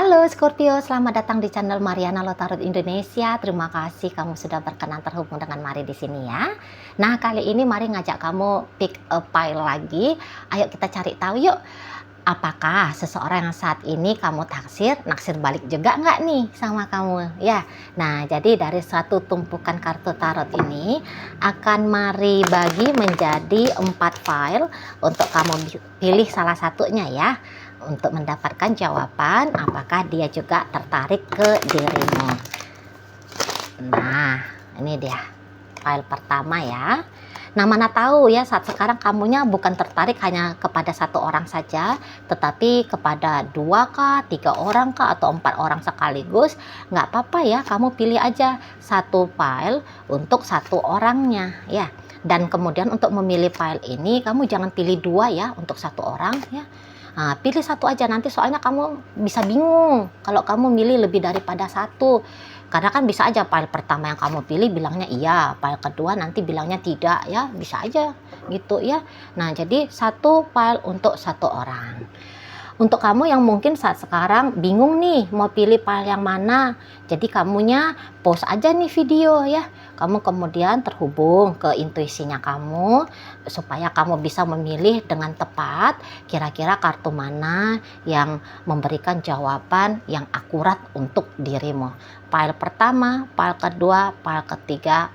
Halo Scorpio, selamat datang di channel Mariana Lotarot Indonesia. Terima kasih kamu sudah berkenan terhubung dengan Mari di sini ya. Nah, kali ini Mari ngajak kamu pick a pile lagi. Ayo kita cari tahu yuk. Apakah seseorang yang saat ini kamu naksir balik juga nggak nih sama kamu? Ya, nah jadi dari satu tumpukan kartu tarot ini akan Mari bagi menjadi 4 file untuk kamu pilih salah satunya ya. Untuk mendapatkan jawaban apakah dia juga tertarik ke dirimu. Nah, ini dia file pertama ya. Nah, mana tahu ya saat sekarang kamunya bukan tertarik hanya kepada satu orang saja, tetapi kepada 2 kah, 3 orang kah, atau 4 orang sekaligus. Nggak apa-apa ya, kamu pilih aja satu file untuk satu orangnya ya. Dan kemudian untuk memilih file ini, kamu jangan pilih 2 ya untuk satu orang ya. Nah, pilih satu aja nanti soalnya kamu bisa bingung kalau kamu milih lebih daripada satu. Karena kan bisa aja file pertama yang kamu pilih bilangnya iya, file kedua nanti bilangnya tidak ya, bisa aja gitu ya. Nah, jadi satu file untuk satu orang. Untuk kamu yang mungkin saat sekarang bingung nih mau pilih file yang mana, jadi kamunya pause aja nih video ya. Kamu kemudian terhubung ke intuisinya kamu supaya kamu bisa memilih dengan tepat kira-kira kartu mana yang memberikan jawaban yang akurat untuk dirimu. File pertama, file kedua, file ketiga,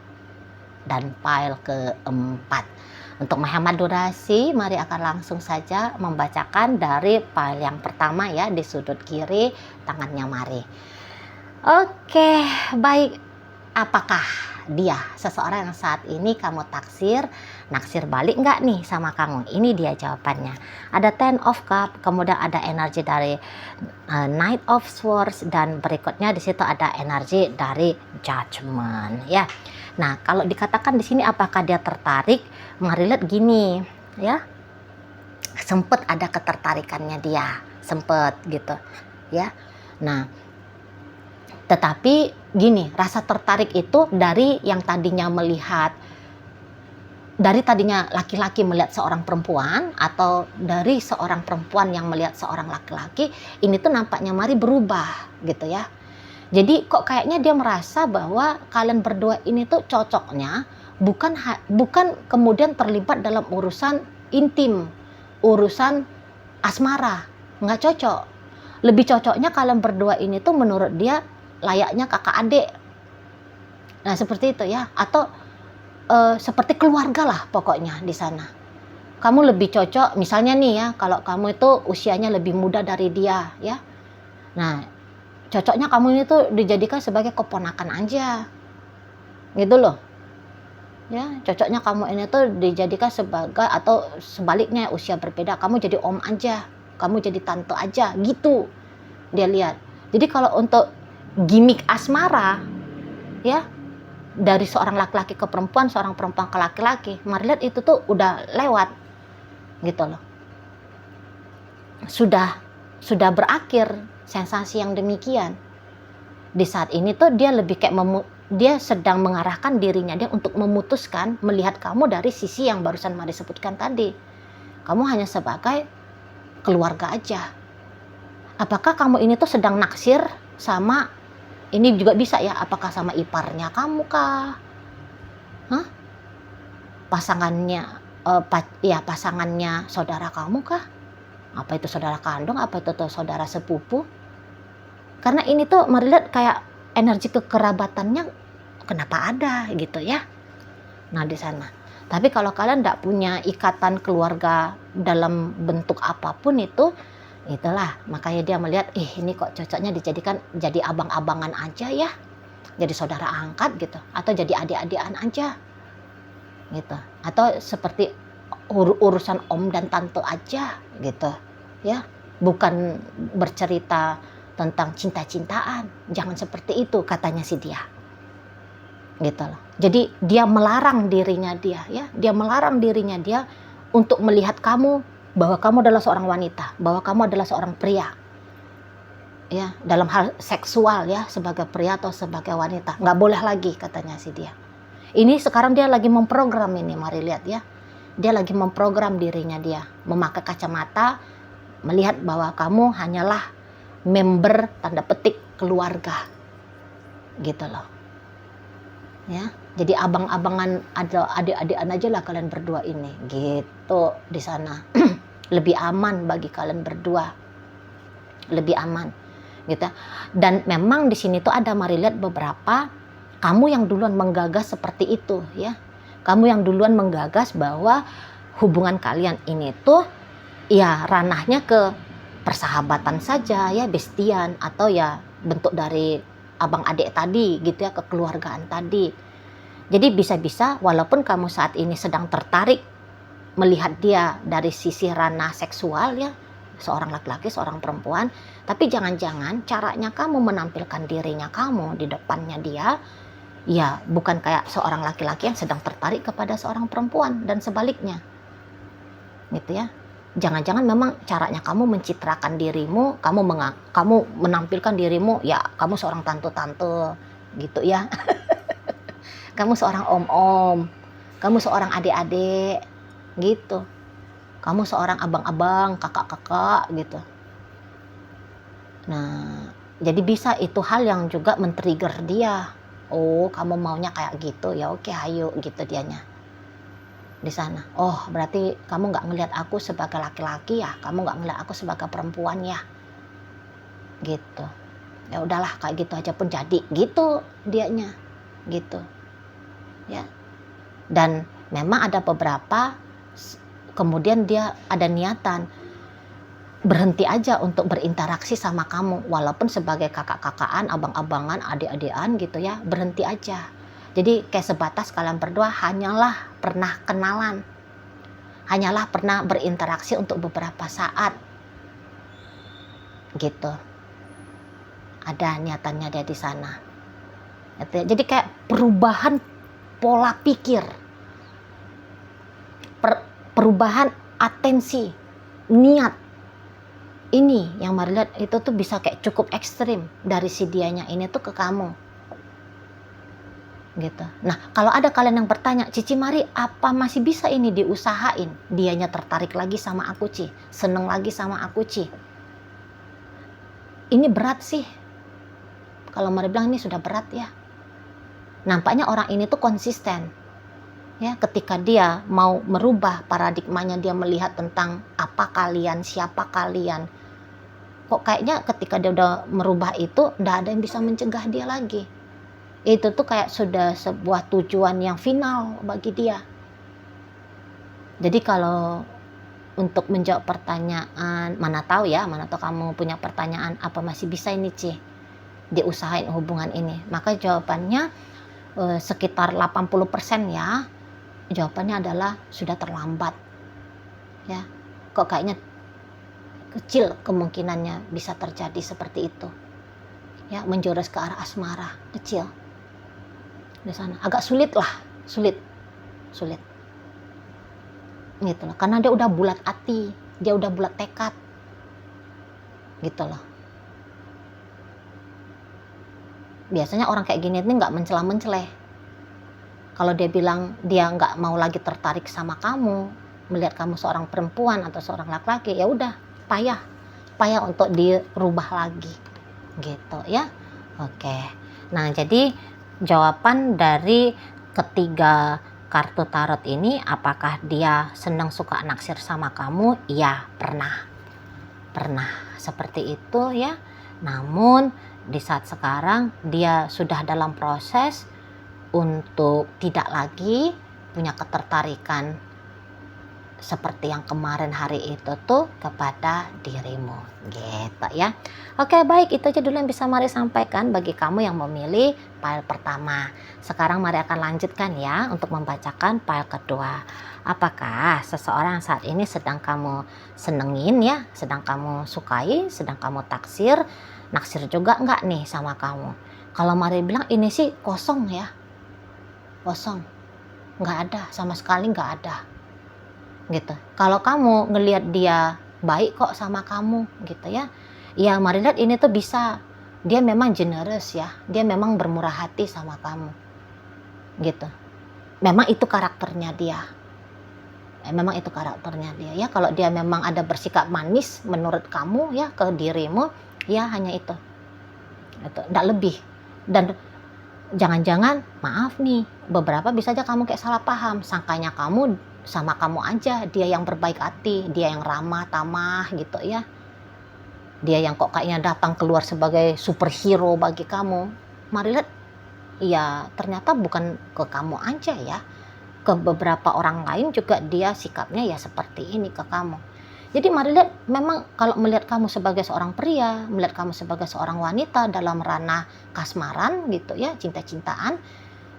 dan file keempat. Untuk menghemat durasi, Mari akan langsung saja membacakan dari file yang pertama ya di sudut kiri tangannya Mari. Oke, baik. Apakah dia seseorang yang saat ini kamu naksir balik nggak nih sama kamu? Ini dia jawabannya. Ada Ten of Cup, kemudian ada energi dari Knight of Swords, dan berikutnya di situ ada energi dari Judgment ya. Nah, kalau dikatakan di sini apakah dia tertarik? Mari lihat gini ya. Sempet ada ketertarikannya dia, sempet gitu ya. Nah, tetapi gini, rasa tertarik itu dari yang tadinya tadinya laki-laki melihat seorang perempuan, atau dari seorang perempuan yang melihat seorang laki-laki, ini tuh nampaknya Mari berubah gitu ya. Jadi kok kayaknya dia merasa bahwa kalian berdua ini tuh cocoknya bukan kemudian terlibat dalam urusan intim, urusan asmara, nggak cocok. Lebih cocoknya kalian berdua ini tuh menurut dia layaknya kakak adik. Nah, seperti itu ya, atau seperti keluarga lah pokoknya di sana. Kamu lebih cocok misalnya nih ya, kalau kamu itu usianya lebih muda dari dia ya. Nah, cocoknya kamu ini tuh dijadikan sebagai keponakan aja gitu loh ya. Cocoknya kamu ini tuh dijadikan sebagai, atau sebaliknya usia berbeda, kamu jadi om aja, kamu jadi tante aja gitu dia lihat. Jadi kalau untuk gimmick asmara ya, dari seorang laki-laki ke perempuan, seorang perempuan ke laki-laki, Mari lihat itu tuh udah lewat gitu loh. Sudah berakhir sensasi yang demikian. Di saat ini tuh dia lebih kayak dia sedang mengarahkan dirinya dia untuk memutuskan melihat kamu dari sisi yang barusan Mari sebutkan tadi. Kamu hanya sebagai keluarga aja. Apakah kamu ini tuh sedang naksir sama, ini juga bisa ya, apakah sama iparnya kamu kah? Hah? Pasangannya saudara kamu kah? Apa itu saudara kandung, apa itu tuh saudara sepupu? Karena ini tuh Mari lihat kayak energi kekerabatannya kenapa ada gitu ya. Nah, di sana. Tapi kalau kalian tidak punya ikatan keluarga dalam bentuk apapun itulah makanya dia melihat ini kok cocoknya dijadikan jadi abang-abangan aja ya. Jadi saudara angkat gitu, atau jadi adik-adikan aja. Gitu. Atau seperti urusan om dan tante aja gitu ya, bukan bercerita tentang cinta-cintaan, jangan seperti itu katanya si dia gitu loh. Jadi dia melarang dirinya dia ya, dia melarang dirinya dia untuk melihat kamu bahwa kamu adalah seorang wanita, bahwa kamu adalah seorang pria ya, dalam hal seksual ya, sebagai pria atau sebagai wanita nggak boleh lagi katanya si dia. Ini sekarang dia lagi memprogram ini, Mari lihat ya. Dia lagi memprogram dirinya dia, memakai kacamata, melihat bahwa kamu hanyalah member tanda petik keluarga gitu loh ya. Jadi abang-abangan, ada adik-adikan aja lah kalian berdua ini gitu di sana. Lebih aman bagi kalian berdua, lebih aman gitu. Dan memang di sini tuh ada Mari lihat beberapa kamu yang duluan menggagas seperti itu ya. Kamu yang duluan menggagas bahwa hubungan kalian ini tuh ya ranahnya ke persahabatan saja ya, bestian, atau ya bentuk dari abang adik tadi gitu ya, kekeluargaan tadi. Jadi bisa-bisa walaupun kamu saat ini sedang tertarik melihat dia dari sisi ranah seksual ya, seorang laki-laki, seorang perempuan, tapi jangan-jangan caranya kamu menampilkan dirinya kamu di depannya dia, ya bukan kayak seorang laki-laki yang sedang tertarik kepada seorang perempuan dan sebaliknya. Gitu ya. Jangan-jangan memang caranya kamu mencitrakan dirimu, kamu menampilkan dirimu, ya kamu seorang tante-tante gitu ya. Kamu seorang om-om, kamu seorang adik-adik gitu. Kamu seorang abang-abang, kakak-kakak gitu. Nah, jadi bisa itu hal yang juga men-trigger dia. Oh, kamu maunya kayak gitu, ya oke, ayo gitu dianya. Di sana. Oh, berarti kamu nggak ngelihat aku sebagai laki-laki ya, kamu nggak ngelihat aku sebagai perempuan ya, gitu. Ya udahlah, kayak gitu aja pun jadi, gitu dianya, gitu, ya. Dan memang ada beberapa, kemudian dia ada niatan berhenti aja untuk berinteraksi sama kamu, walaupun sebagai kakak-kakaan, abang-abangan, adik-adikan gitu ya, berhenti aja. Jadi kayak sebatas kalian berdua hanyalah pernah kenalan, hanyalah pernah berinteraksi untuk beberapa saat gitu. Ada niatannya dia di sana. Jadi kayak perubahan pola pikir, perubahan atensi, niat. Ini yang Mari lihat itu tuh bisa kayak cukup ekstrim dari si dianya ini tuh ke kamu. Gitu. Nah, kalau ada kalian yang bertanya, Cici Mari, apa masih bisa ini diusahain? Dianya tertarik lagi sama aku, Ci. Seneng lagi sama aku, Ci. Ini berat sih. Kalau Mari bilang ini sudah berat ya. Nampaknya orang ini tuh konsisten. Ya, ketika dia mau merubah paradigmanya, dia melihat tentang apa kalian, siapa kalian. Kok kayaknya ketika dia udah merubah itu, nggak ada yang bisa mencegah dia lagi. Itu tuh kayak sudah sebuah tujuan yang final bagi dia. Jadi kalau untuk menjawab pertanyaan, mana tahu kamu punya pertanyaan, apa masih bisa ini Ci diusahain hubungan ini, maka jawabannya sekitar 80% ya, jawabannya adalah sudah terlambat ya. Kok kayaknya kecil kemungkinannya bisa terjadi seperti itu ya, menjurus ke arah asmara, kecil di sana. Agak sulit gitu loh, karena dia udah bulat hati, dia udah bulat tekad gitu loh. Biasanya orang kayak gini ini nggak mencela-menceleh. Kalau dia bilang dia nggak mau lagi tertarik sama kamu, melihat kamu seorang perempuan atau seorang laki-laki, ya udah payah untuk dirubah lagi gitu ya. Oke, nah jadi jawaban dari ketiga kartu tarot ini, apakah dia senang suka naksir sama kamu? Iya, pernah seperti itu ya. Namun di saat sekarang dia sudah dalam proses untuk tidak lagi punya ketertarikan seperti yang kemarin hari itu tuh kepada dirimu gitu ya. Oke, baik, itu aja dulu yang bisa Mari sampaikan bagi kamu yang memilih file pertama. Sekarang Mari akan lanjutkan ya untuk membacakan file kedua. Apakah seseorang saat ini sedang kamu senengin ya, sedang kamu sukai, sedang kamu naksir juga enggak nih sama kamu? Kalau Mari bilang ini sih kosong ya, kosong, nggak ada, sama sekali nggak ada gitu. Kalau kamu ngelihat dia baik kok sama kamu gitu ya, ya Mari lihat ini tuh bisa, dia memang generous ya, dia memang bermurah hati sama kamu gitu. Memang itu karakternya dia, memang itu karakternya dia ya. Kalau dia memang ada bersikap manis menurut kamu ya ke dirimu, Ya hanya itu enggak lebih. Dan jangan-jangan, maaf nih, beberapa bisa aja kamu kayak salah paham, sangkanya kamu sama kamu aja, dia yang berbaik hati, dia yang ramah, tamah gitu ya. Dia yang kok kayaknya datang keluar sebagai superhero bagi kamu. Mari lihat, ya ternyata bukan ke kamu aja ya. Ke beberapa orang lain juga dia sikapnya ya seperti ini ke kamu. Jadi mari lihat, memang kalau melihat kamu sebagai seorang pria, melihat kamu sebagai seorang wanita dalam ranah kasmaran gitu ya, cinta-cintaan,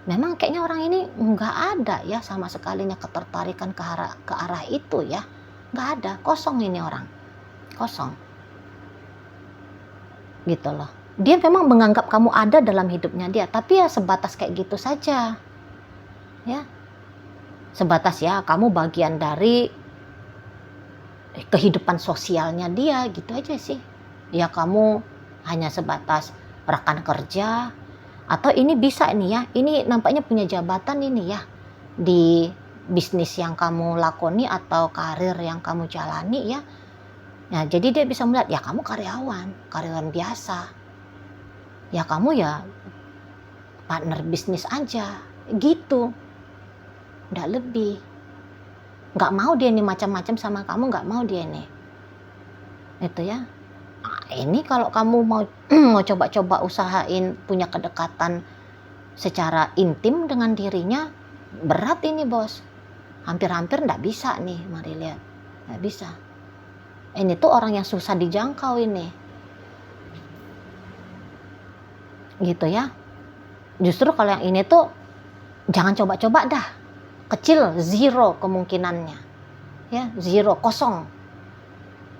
memang kayaknya orang ini nggak ada ya sama sekalinya ketertarikan ke arah itu ya. Nggak ada, kosong ini orang, kosong. Gitu loh. Dia memang menganggap kamu ada dalam hidupnya dia, tapi ya sebatas kayak gitu saja. Ya, sebatas ya kamu bagian dari kehidupan sosialnya dia gitu aja sih. Ya kamu hanya sebatas rekan kerja, atau ini bisa nih ya, ini nampaknya punya jabatan ini ya di bisnis yang kamu lakoni atau karir yang kamu jalani ya. Nah, jadi dia bisa melihat ya kamu karyawan biasa. Ya kamu ya partner bisnis aja gitu. Nggak lebih. Nggak mau dia nih macam-macam sama kamu, nggak mau dia nih. Itu ya. Nah, ini kalau kamu mau mau coba-coba usahain punya kedekatan secara intim dengan dirinya, berat ini bos. Hampir-hampir nggak bisa nih, mari lihat. Nggak bisa. Ini tuh orang yang susah dijangkau ini. Gitu ya. Justru kalau yang ini tuh jangan coba-coba dah. Kecil, zero kemungkinannya. Ya, zero, kosong.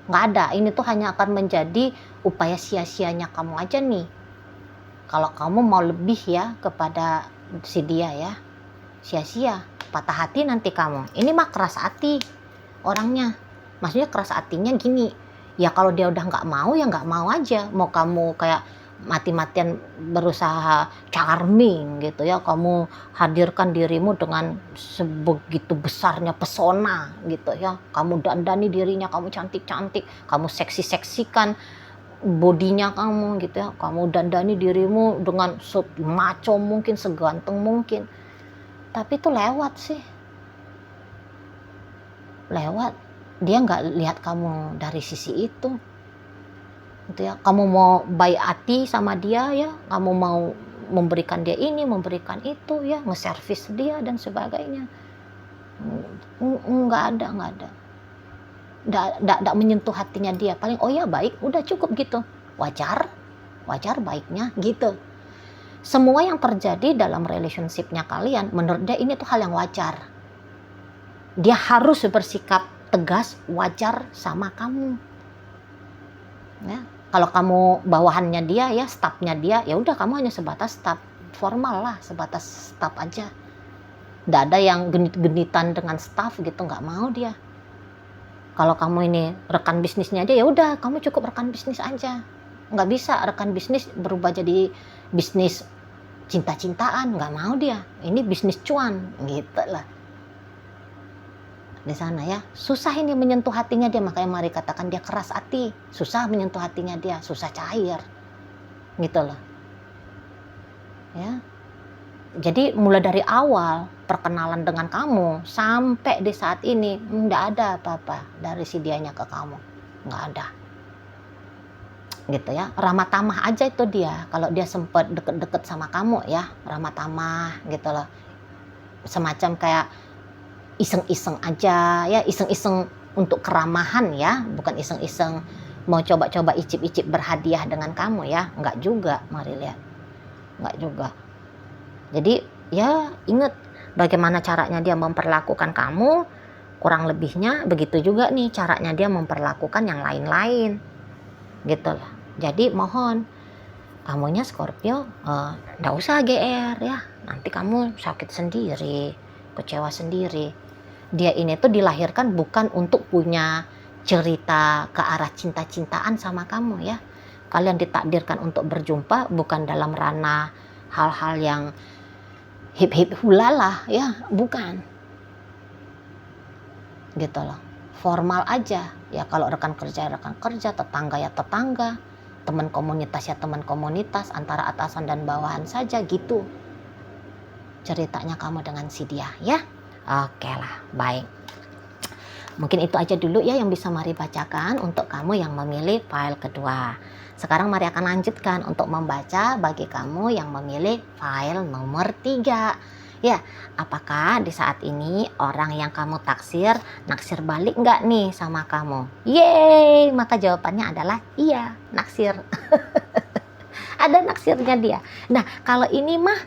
Nggak ada. Ini tuh hanya akan menjadi upaya sia-sianya kamu aja nih. Kalau kamu mau lebih ya kepada si dia ya. Sia-sia, patah hati nanti kamu. Ini mah keras hati orangnya. Maksudnya keras hatinya gini, ya kalau dia udah nggak mau ya nggak mau aja. Mau kamu kayak mati-matian berusaha charming gitu ya, kamu hadirkan dirimu dengan sebegitu besarnya pesona gitu ya, kamu dandani dirinya, kamu cantik-cantik, kamu seksi-seksikan bodinya kamu gitu ya, kamu dandani dirimu dengan maco mungkin, seganteng mungkin, tapi itu lewat sih, lewat. Dia nggak lihat kamu dari sisi itu gitu ya. Kamu mau baik hati sama dia ya, kamu mau memberikan dia ini, memberikan itu ya, nge-service dia dan sebagainya. Nggak ada. Nggak menyentuh hatinya dia. Paling oh ya baik, udah cukup gitu. Wajar baiknya gitu. Semua yang terjadi dalam relationship-nya kalian, menurut dia ini tuh hal yang wajar. Dia harus bersikap tegas, wajar sama kamu. Ya, kalau kamu bawahannya dia ya, staffnya dia, ya udah kamu hanya sebatas staff formal lah, sebatas staff aja. Nggak ada yang genit-genitan dengan staff gitu, nggak mau dia. Kalau kamu ini rekan bisnisnya dia, ya udah kamu cukup rekan bisnis aja. Nggak bisa rekan bisnis berubah jadi bisnis cinta-cintaan, nggak mau dia. Ini bisnis cuan gitu lah. Di sana ya, susah ini menyentuh hatinya dia, makanya mari katakan dia keras hati, susah menyentuh hatinya dia, susah cair gitu loh ya. Jadi mulai dari awal perkenalan dengan kamu sampai di saat ini nggak ada apa-apa dari si dianya ke kamu, nggak ada gitu ya. Ramah tamah aja itu dia, kalau dia sempat deket-deket sama kamu ya, ramah tamah gitu loh, semacam kayak iseng-iseng aja ya, iseng-iseng untuk keramahan ya, bukan iseng-iseng mau coba-coba icip-icip berhadiah dengan kamu ya, enggak juga, mari lihat, enggak juga. Jadi ya ingat bagaimana caranya dia memperlakukan kamu, kurang lebihnya begitu juga nih caranya dia memperlakukan yang lain-lain gitu loh. Jadi mohon kamunya Scorpio enggak usah GR ya, nanti kamu sakit sendiri, kecewa sendiri. Dia ini tuh dilahirkan bukan untuk punya cerita ke arah cinta-cintaan sama kamu ya. Kalian ditakdirkan untuk berjumpa bukan dalam ranah hal-hal yang hip-hip hulalah ya, bukan. Gitu loh. Formal aja ya, kalau rekan kerja, tetangga ya tetangga teman komunitas ya teman komunitas, antara atasan dan bawahan saja gitu ceritanya kamu dengan si dia ya. Oke lah, baik. Mungkin itu aja dulu ya yang bisa Mari bacakan untuk kamu yang memilih file kedua. Sekarang Mari akan lanjutkan untuk membaca bagi kamu yang memilih file nomor 3. Ya, apakah di saat ini orang yang kamu taksir, naksir balik nggak nih sama kamu? Yeay, maka jawabannya adalah iya, naksir. Ada naksirnya dia. Nah, kalau ini mah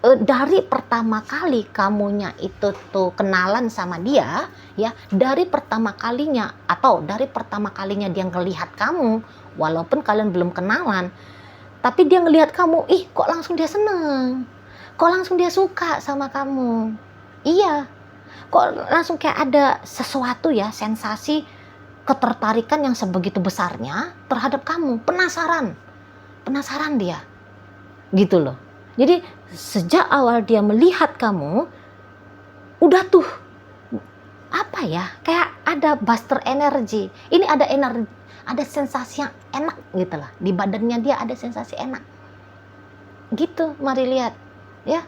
dari pertama kali kamunya itu tuh kenalan sama dia, ya, dari pertama kalinya atau dari pertama kalinya dia ngelihat kamu, walaupun kalian belum kenalan, tapi dia ngelihat kamu, ih kok langsung dia seneng, kok langsung dia suka sama kamu, iya, kok langsung kayak ada sesuatu ya, sensasi ketertarikan yang sebegitu besarnya terhadap kamu, penasaran dia, gitu loh. Jadi sejak awal dia melihat kamu, udah tuh apa ya, kayak ada buster energi. Ini ada energi, ada sensasi yang enak gitu lah. Di badannya dia ada sensasi enak. Gitu, Mari lihat ya.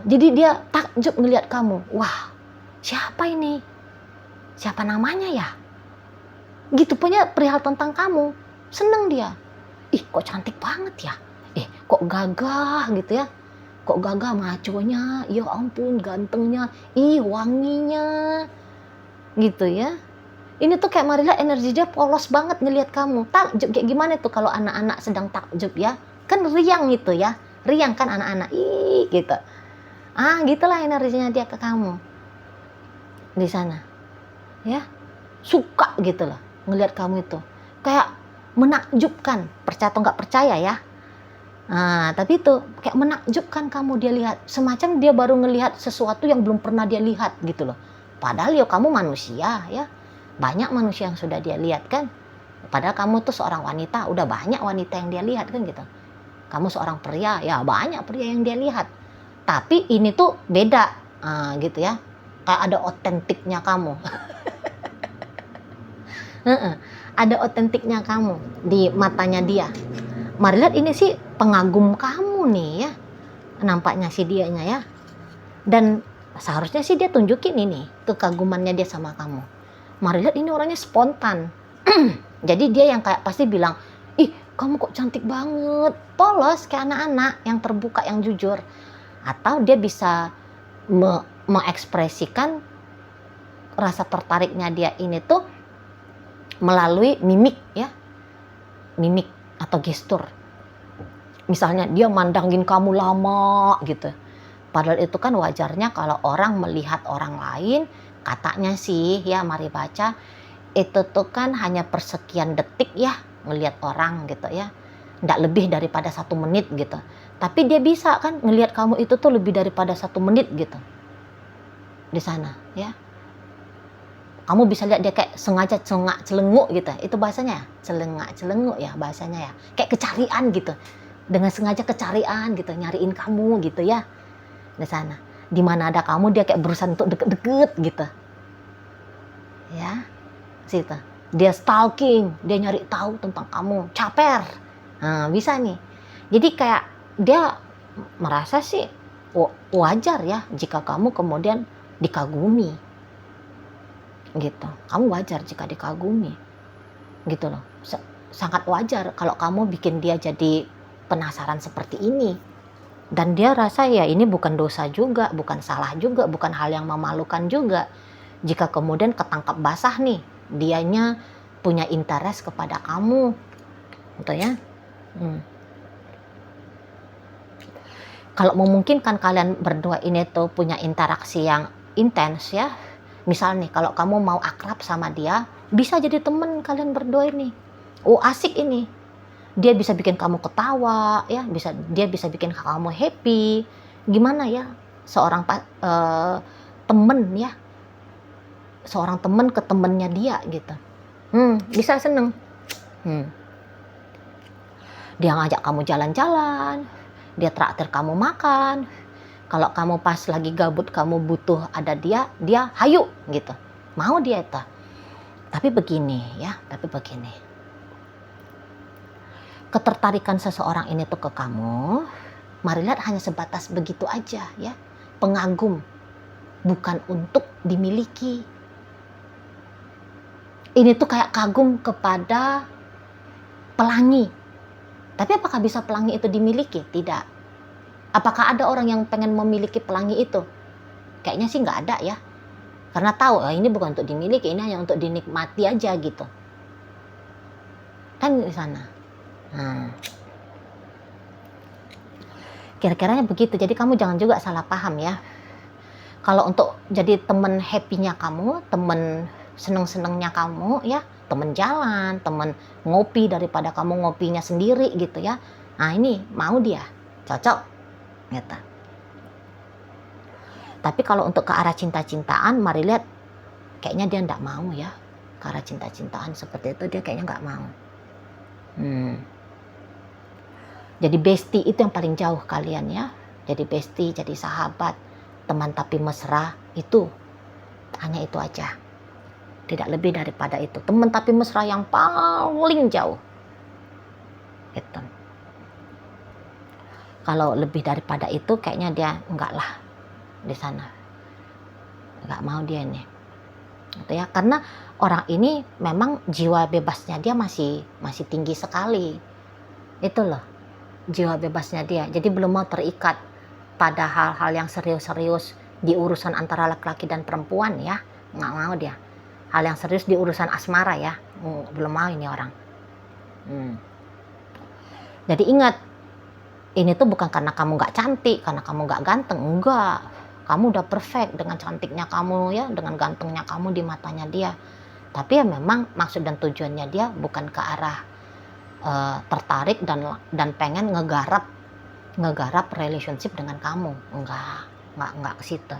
Jadi dia takjub ngelihat kamu. Wah, siapa ini? Siapa namanya ya? Gitu punya perihal tentang kamu. Seneng dia. Ih, kok cantik banget ya? Kok gagah gitu ya, kok gagah maconya, ya ampun gantengnya, ih wanginya, gitu ya. Ini tuh kayak Marilla energi dia polos banget ngelihat kamu. Takjub kayak gimana tuh kalau anak-anak sedang takjub ya, kan riang gitu ya, riang kan anak-anak, ih gitu. Gitulah energinya dia ke kamu di sana, ya, suka gitu loh ngelihat kamu itu, kayak menakjubkan, percaya atau nggak percaya ya. Tapi itu kayak menakjubkan kamu, dia lihat semacam dia baru ngelihat sesuatu yang belum pernah dia lihat gitu loh. Padahal ya kamu manusia ya, banyak manusia yang sudah dia lihat kan. Padahal kamu tuh seorang wanita, udah banyak wanita yang dia lihat kan gitu. Kamu seorang pria, ya banyak pria yang dia lihat. Tapi ini tuh beda, gitu ya. Kayak ada otentiknya kamu. Ada otentiknya kamu di matanya dia. Mari lihat ini sih pengagum kamu nih ya, nampaknya si dianya ya. Dan seharusnya sih dia tunjukin ini kekagumannya dia sama kamu. Mari lihat ini orangnya spontan. Jadi dia yang kayak pasti bilang, ih kamu kok cantik banget, polos kayak anak-anak yang terbuka, yang jujur. Atau dia bisa mengekspresikan rasa tertariknya dia ini tuh melalui mimik ya, mimik atau gestur. Misalnya dia mandangin kamu lama gitu. Padahal itu kan wajarnya kalau orang melihat orang lain, katanya sih ya Mari baca, itu tuh kan hanya persekian detik ya ngelihat orang gitu ya. Nggak lebih daripada 1 menit gitu. Tapi dia bisa kan ngelihat kamu itu tuh lebih daripada 1 menit gitu. Di sana ya. Kamu bisa lihat dia kayak sengaja celenguk gitu. Itu bahasanya celenguk ya bahasanya ya. Kayak kecarian gitu. Dengan sengaja kecarian gitu, nyariin kamu gitu ya. Di sana. Di mana ada kamu dia kayak berusaha untuk deket-deket gitu. Ya. Situ. Dia stalking, dia nyari tahu tentang kamu, caper. Bisa nih. Jadi kayak dia merasa sih wajar ya jika kamu kemudian dikagumi. Gitu, kamu wajar jika dikagumi gitu loh, sangat wajar kalau kamu bikin dia jadi penasaran seperti ini. Dan dia rasa ya ini bukan dosa juga, bukan salah juga, bukan hal yang memalukan juga jika kemudian ketangkap basah nih dianya punya interest kepada kamu gitu ya. Kalau memungkinkan kalian berdua ini tuh punya interaksi yang intens ya. Misal nih kalau kamu mau akrab sama dia, bisa jadi temen kalian berdua ini. Asik ini. Dia bisa bikin kamu ketawa ya, dia bisa bikin kamu happy. Gimana ya seorang temen ya. Seorang temen ke temennya dia gitu. Bisa seneng. Dia ngajak kamu jalan-jalan, dia traktir kamu makan. Kalau kamu pas lagi gabut, kamu butuh ada dia hayu gitu. Mau dia itu. Tapi begini ya, ketertarikan seseorang ini tuh ke kamu, mari lihat hanya sebatas begitu aja ya, pengagum, bukan untuk dimiliki. Ini tuh kayak kagum kepada pelangi. Tapi apakah bisa pelangi itu dimiliki? Tidak. Apakah ada orang yang pengen memiliki pelangi itu? Kayaknya sih nggak ada ya. Karena tahu ini bukan untuk dimiliki, ini hanya untuk dinikmati aja gitu. Kan di sana. Kira-kiranya begitu. Jadi kamu jangan juga salah paham ya. Kalau untuk jadi temen happy-nya kamu, temen seneng-senengnya kamu ya, temen jalan, temen ngopi daripada kamu ngopinya sendiri gitu ya. Nah ini mau dia, cocok gitu. Tapi kalau untuk ke arah cinta-cintaan, mari lihat kayaknya dia nggak mau ya. Ke arah cinta-cintaan seperti itu dia kayaknya nggak mau. Jadi bestie itu yang paling jauh kalian ya. Jadi bestie, jadi sahabat, teman tapi mesra, itu hanya itu aja. Tidak lebih daripada itu. Teman tapi mesra yang paling jauh. Gitu. Kalau lebih daripada itu kayaknya dia enggak lah di sana. Enggak mau dia ini. Gitu ya. Karena orang ini memang jiwa bebasnya dia masih tinggi sekali. Itu loh. Jiwa bebasnya dia. Jadi belum mau terikat pada hal-hal yang serius-serius di urusan antara laki-laki dan perempuan ya. Enggak mau dia. Hal yang serius di urusan asmara ya, belum mau ini orang. Jadi ingat, ini tuh bukan karena kamu gak cantik, karena kamu gak ganteng, enggak. Kamu udah perfect dengan cantiknya kamu ya, dengan gantengnya kamu di matanya dia. Tapi ya memang maksud dan tujuannya dia bukan ke arah tertarik dan pengen ngegarap relationship dengan kamu, enggak ke situ.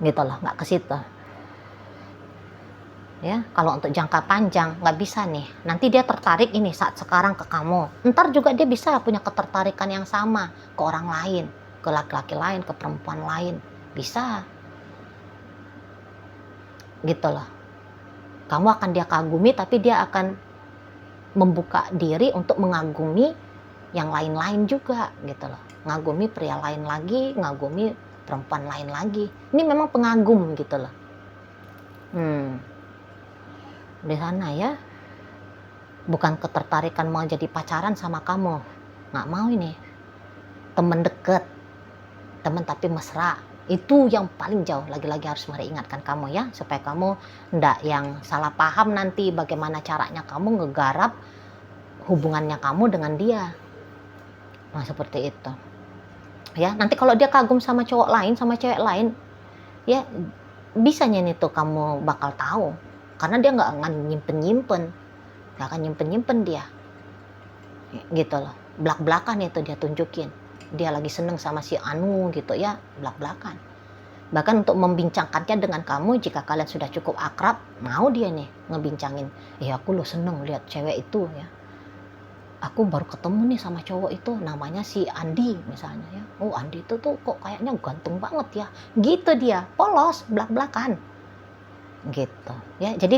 Gitu loh, nggak ke situ ya. Kalau untuk jangka panjang nggak bisa nih, nanti dia tertarik ini saat sekarang ke kamu, ntar juga dia bisa punya ketertarikan yang sama ke orang lain, ke laki-laki lain, ke perempuan lain, bisa gitu loh. Kamu akan dia kagumi, tapi dia akan membuka diri untuk mengagumi yang lain-lain juga gitu loh, ngagumi pria lain lagi, ngagumi perempuan lain lagi. Ini memang pengagum gitu loh. Di sana ya, bukan ketertarikan mau jadi pacaran sama kamu, nggak mau ini. Temen deket, temen tapi mesra, itu yang paling jauh. Lagi-lagi harus ingatkan kamu ya, supaya kamu ndak yang salah paham nanti bagaimana caranya kamu ngegarap hubungannya kamu dengan dia. Nah seperti itu. Ya, nanti kalau dia kagum sama cowok lain, sama cewek lain, ya bisanya nih tuh kamu bakal tahu, karena dia nggak akan nyimpen dia, gitu loh. Belak-belakan itu dia tunjukin, dia lagi seneng sama si Anu gitu ya, belak-belakan. Bahkan untuk membincangkannya dengan kamu, jika kalian sudah cukup akrab, mau dia nih ngebincangin, aku lo seneng lihat cewek itu ya. Aku baru ketemu nih sama cowok itu, namanya si Andi misalnya ya. Oh Andi itu tuh kok kayaknya ganteng banget ya. Gitu dia, polos, belak-belakan. Gitu ya. Jadi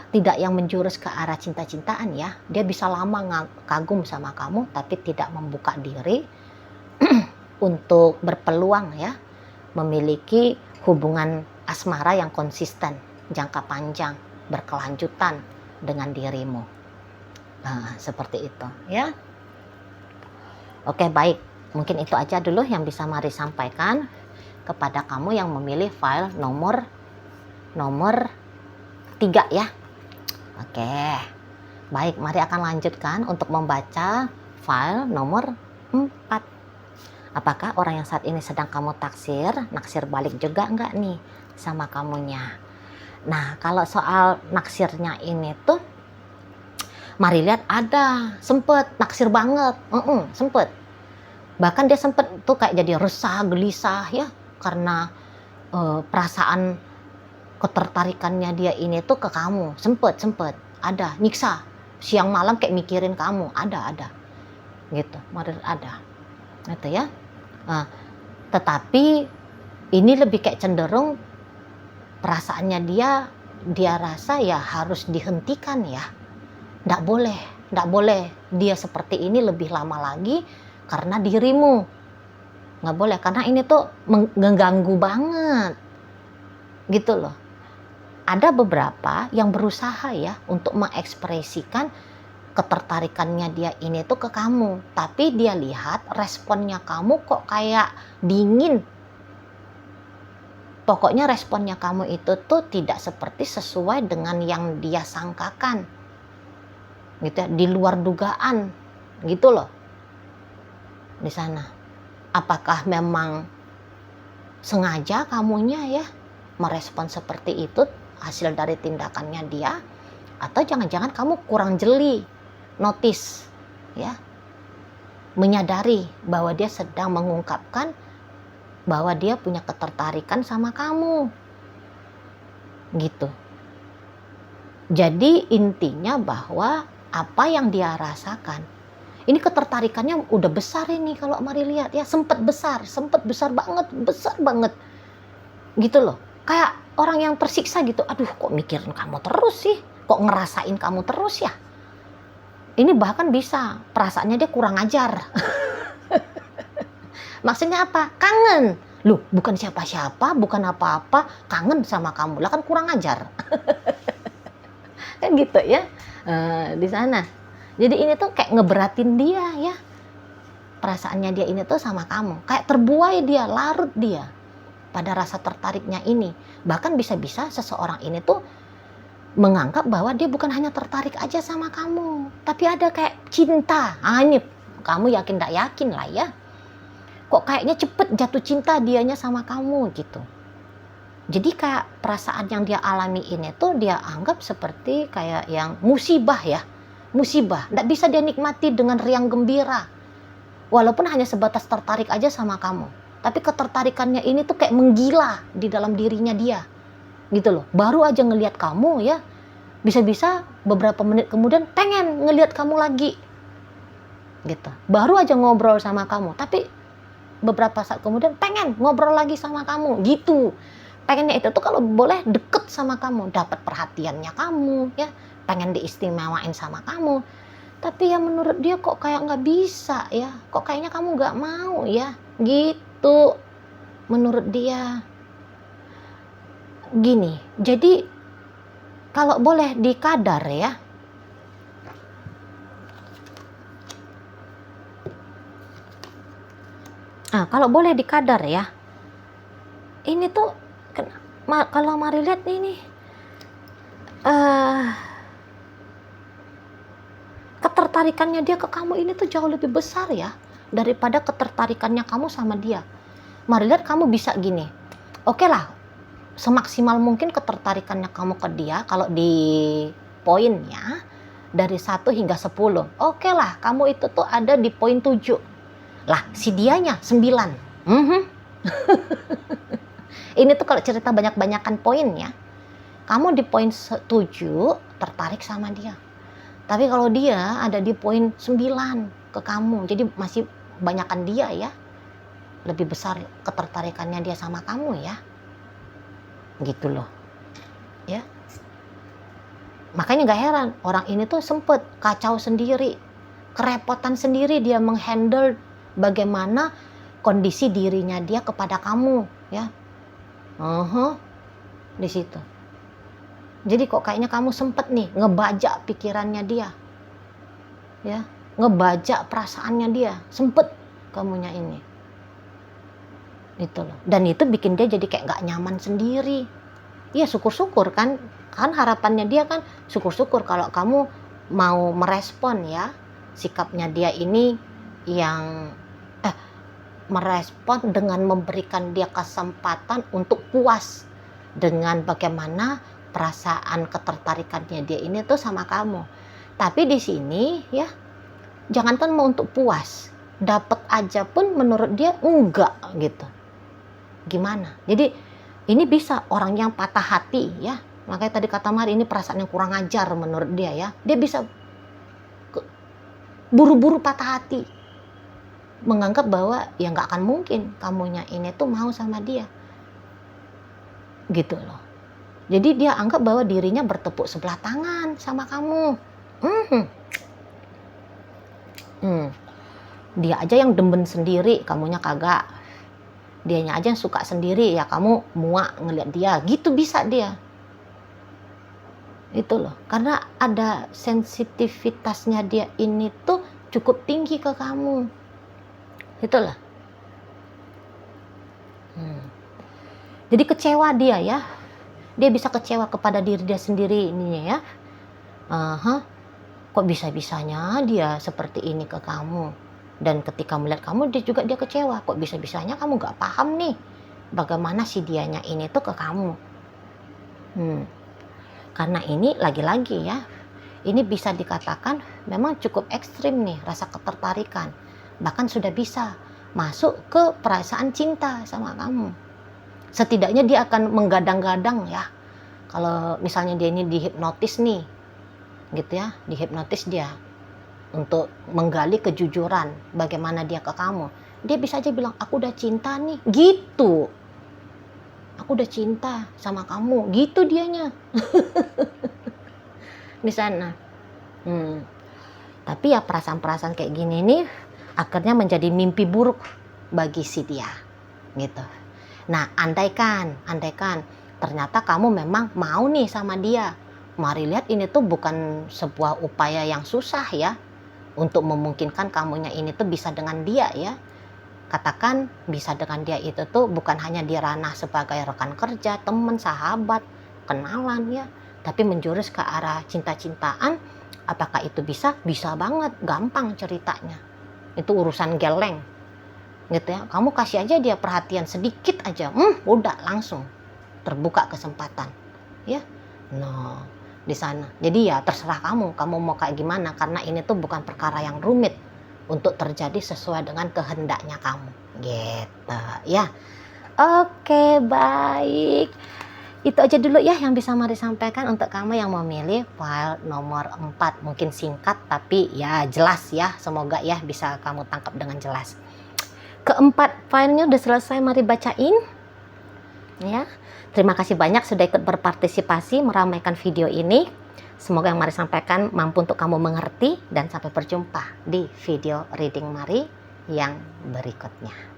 tidak yang menjurus ke arah cinta-cintaan ya. Dia bisa lama kagum sama kamu, tapi tidak membuka diri untuk berpeluang ya, memiliki hubungan asmara yang konsisten, jangka panjang, berkelanjutan dengan dirimu. Nah, seperti itu ya. Oke, baik. Mungkin itu aja dulu yang bisa Mari sampaikan kepada kamu yang memilih file nomor 3 ya. Oke. Baik, mari akan lanjutkan untuk membaca file nomor 4. Apakah orang yang saat ini sedang kamu naksir balik juga enggak nih sama kamunya? Nah, kalau soal naksirnya ini tuh Mari lihat ada, sempet naksir banget, sempet. Bahkan dia sempet tuh kayak jadi resah, gelisah ya, karena perasaan ketertarikannya dia ini tuh ke kamu, sempet, ada, nyiksa, siang malam kayak mikirin kamu, ada, gitu, Mari ada, gitu ya. Tetapi ini lebih kayak cenderung perasaannya dia dia rasa ya harus dihentikan ya. Nggak boleh dia seperti ini lebih lama lagi karena dirimu. Nggak boleh, karena ini tuh mengganggu banget. Gitu loh. Ada beberapa yang berusaha ya untuk mengekspresikan ketertarikannya dia ini tuh ke kamu. Tapi dia lihat responnya kamu kok kayak dingin. Pokoknya responnya kamu itu tuh tidak seperti sesuai dengan yang dia sangkakan. Gitu ya, di luar dugaan. Gitu loh. Di sana. Apakah memang sengaja kamunya ya merespon seperti itu hasil dari tindakannya dia, atau jangan-jangan kamu kurang jeli, notice ya, menyadari bahwa dia sedang mengungkapkan bahwa dia punya ketertarikan sama kamu gitu. Jadi intinya bahwa apa yang dia rasakan ini ketertarikannya udah besar ini, kalau Mari lihat ya, sempat besar banget gitu loh. Kayak orang yang tersiksa gitu, aduh kok mikirin kamu terus sih, kok ngerasain kamu terus ya. Ini bahkan bisa perasaannya dia kurang ajar. Maksudnya apa? Kangen. Loh, bukan siapa-siapa, bukan apa-apa, kangen sama kamu. Lah kan kurang ajar. Kan gitu ya. Di sana. Jadi ini tuh kayak ngeberatin dia ya. Perasaannya dia ini tuh sama kamu. Kayak terbuai dia, larut dia pada rasa tertariknya ini. Bahkan bisa-bisa seseorang ini tuh menganggap bahwa dia bukan hanya tertarik aja sama kamu, tapi ada kayak cinta. Ini kamu yakin gak yakin lah ya. Kok kayaknya cepet jatuh cinta dianya sama kamu gitu. Jadi kayak perasaan yang dia alami ini tuh dia anggap seperti kayak yang musibah ya. Musibah, gak bisa dia nikmati dengan riang gembira. Walaupun hanya sebatas tertarik aja sama kamu. Tapi ketertarikannya ini tuh kayak menggila di dalam dirinya dia. Gitu loh. Baru aja ngelihat kamu ya, bisa-bisa beberapa menit kemudian pengen ngelihat kamu lagi. Gitu. Baru aja ngobrol sama kamu, tapi beberapa saat kemudian pengen ngobrol lagi sama kamu. Gitu. Pengennya itu tuh kalau boleh deket sama kamu, dapat perhatiannya kamu ya, pengen diistimewain sama kamu. Tapi ya menurut dia kok kayak nggak bisa ya, kok kayaknya kamu nggak mau ya, gitu menurut dia. Gini, jadi kalau boleh dikadar ya, kalau boleh dikadar ya, ini tuh kalau Mari lihat ini ketertarikannya dia ke kamu ini tuh jauh lebih besar ya daripada ketertarikannya kamu sama dia. Mari lihat kamu bisa gini, oke lah, semaksimal mungkin ketertarikannya kamu ke dia kalau di poinnya dari 1 hingga 10. Oke lah, kamu itu tuh ada di poin 7. Lah, si dianya 9. Ini tuh kalau cerita banyak-banyakan poinnya, kamu di poin 7 tertarik sama dia. Tapi kalau dia ada di poin 9 ke kamu, jadi masih banyakan dia ya. Lebih besar ketertarikannya dia sama kamu ya. Gitu loh. Ya. Makanya gak heran orang ini tuh sempet kacau sendiri. Kerepotan sendiri dia menghandle bagaimana kondisi dirinya dia kepada kamu ya. Di situ. Jadi kok kayaknya kamu sempet nih ngebajak pikirannya dia. Ya, ngebajak perasaannya dia. Sempet kamunya ini. Itu loh. Dan itu bikin dia jadi kayak gak nyaman sendiri. Ya syukur-syukur kan. Kan harapannya dia kan syukur-syukur kalau kamu mau merespon ya sikapnya dia ini yang merespon dengan memberikan dia kesempatan untuk puas dengan bagaimana perasaan ketertarikannya dia ini tuh sama kamu. Tapi di sini ya, jangankan mau untuk puas, dapat aja pun menurut dia enggak gitu. Gimana? Jadi ini bisa orang yang patah hati ya. Makanya tadi kata Mari ini perasaan yang kurang ajar menurut dia ya. Dia bisa buru-buru patah hati. Menganggap bahwa ya nggak akan mungkin kamunya ini tuh mau sama dia. Gitu loh. Jadi dia anggap bahwa dirinya bertepuk sebelah tangan sama kamu. Mhm. Dia aja yang demen sendiri, kamunya kagak. Dianya aja yang suka sendiri, ya kamu muak ngeliat dia. Gitu bisa dia. Itu loh. Karena ada sensitivitasnya dia ini tuh cukup tinggi ke kamu. Itulah. Jadi kecewa dia ya. Dia bisa kecewa kepada diri dia sendiri ininya ya. Kok bisa-bisanya dia seperti ini ke kamu. Dan ketika melihat kamu dia kecewa. Kok bisa-bisanya kamu gak paham nih bagaimana si dianya ini tuh ke kamu. Karena ini lagi-lagi ya, ini bisa dikatakan memang cukup ekstrim nih rasa ketertarikan. Bahkan sudah bisa masuk ke perasaan cinta sama kamu. Setidaknya dia akan menggadang-gadang ya. Kalau misalnya dia ini dihipnotis nih, gitu ya, dihipnotis dia untuk menggali kejujuran bagaimana dia ke kamu. Dia bisa aja bilang, aku udah cinta nih, gitu. Aku udah cinta sama kamu, gitu dianya. Di sana. Tapi ya perasaan-perasaan kayak gini nih akhirnya menjadi mimpi buruk bagi si dia, gitu. Nah, andaikan ternyata kamu memang mau nih sama dia. Mari lihat ini tuh bukan sebuah upaya yang susah ya untuk memungkinkan kamunya ini tuh bisa dengan dia ya. Katakan bisa dengan dia itu tuh bukan hanya di ranah sebagai rekan kerja, teman, sahabat, kenalan ya, tapi menjurus ke arah cinta-cintaan. Apakah itu bisa? Bisa banget, gampang ceritanya. Itu urusan geleng, gitu ya. Kamu kasih aja dia perhatian sedikit aja, udah langsung terbuka kesempatan, ya. Nah, di sana. Jadi ya terserah kamu mau kayak gimana, karena ini tuh bukan perkara yang rumit untuk terjadi sesuai dengan kehendaknya kamu, gitu ya. Oke, baik. Itu aja dulu ya yang bisa Mari sampaikan untuk kamu yang memilih file nomor 4. Mungkin singkat tapi ya jelas ya. Semoga ya bisa kamu tangkap dengan jelas. Keempat filenya udah selesai Mari bacain. Ya. Terima kasih banyak sudah ikut berpartisipasi meramaikan video ini. Semoga yang Mari sampaikan mampu untuk kamu mengerti, dan sampai berjumpa di video reading Mari yang berikutnya.